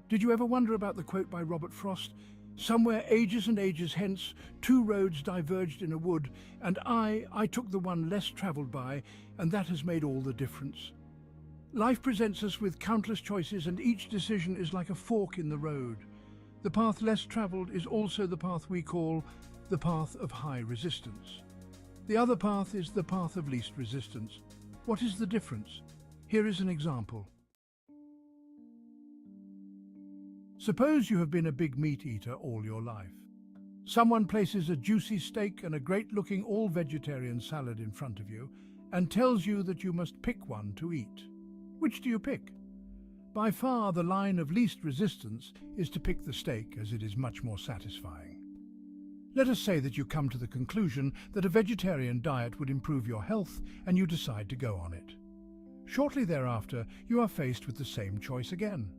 Did you ever wonder about the quote by Robert Frost? Somewhere ages and ages hence, two roads diverged in a wood, and I took the one less travelled by, and that has made all the difference. Life presents us with countless choices, and each decision is like a fork in the road. The path less travelled is also the path we call the path of high resistance. The other path is the path of least resistance. What is the difference? Here is an example. Suppose you have been a big meat eater all your life. Someone places a juicy steak and a great-looking all-vegetarian salad in front of you and tells you that you must pick one to eat. Which do you pick? By far, the line of least resistance is to pick the steak, as it is much more satisfying. Let us say that you come to the conclusion that a vegetarian diet would improve your health and you decide to go on it. Shortly thereafter, you are faced with the same choice again.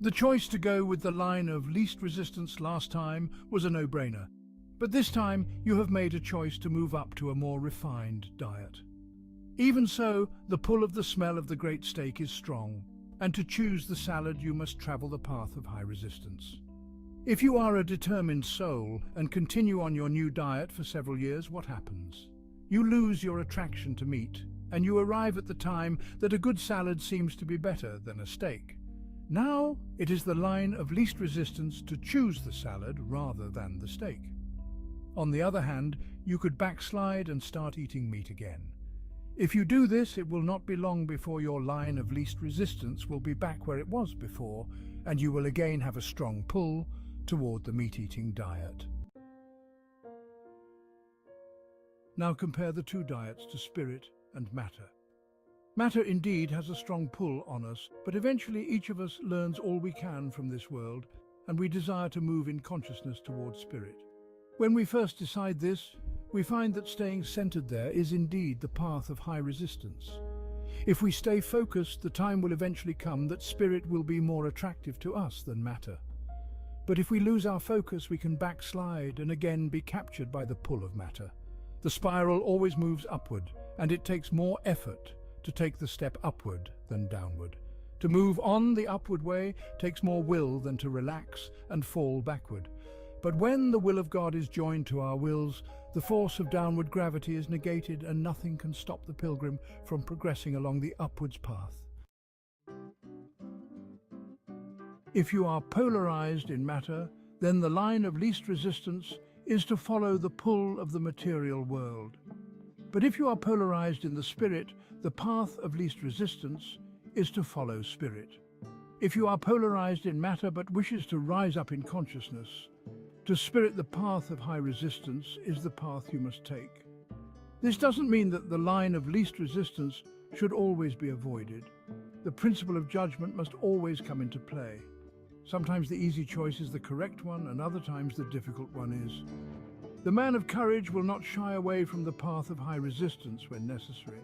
The choice to go with the line of least resistance last time was a no-brainer, but this time you have made a choice to move up to a more refined diet. Even so, the pull of the smell of the great steak is strong, and to choose the salad you must travel the path of high resistance. If you are a determined soul and continue on your new diet for several years, what happens? You lose your attraction to meat, and you arrive at the time that a good salad seems to be better than a steak. Now it is the line of least resistance to choose the salad rather than the steak. On the other hand, you could backslide and start eating meat again. If you do this, it will not be long before your line of least resistance will be back where it was before, and you will again have a strong pull toward the meat-eating diet. Now compare the two diets to spirit and matter. Matter indeed has a strong pull on us, but eventually each of us learns all we can from this world, and we desire to move in consciousness towards spirit. When we first decide this, we find that staying centered there is indeed the path of high resistance. If we stay focused, the time will eventually come that spirit will be more attractive to us than matter. But if we lose our focus, we can backslide and again be captured by the pull of matter. The spiral always moves upward, and it takes more effort to take the step upward than downward. To move on the upward way takes more will than to relax and fall backward. But when the will of God is joined to our wills, the force of downward gravity is negated and nothing can stop the pilgrim from progressing along the upwards path. If you are polarized in matter, then the line of least resistance is to follow the pull of the material world. But if you are polarized in the spirit, the path of least resistance is to follow spirit. If you are polarized in matter but wishes to rise up in consciousness, to spirit, the path of high resistance is the path you must take. This doesn't mean that the line of least resistance should always be avoided. The principle of judgment must always come into play. Sometimes the easy choice is the correct one, and other times the difficult one is. The man of courage will not shy away from the path of high resistance when necessary.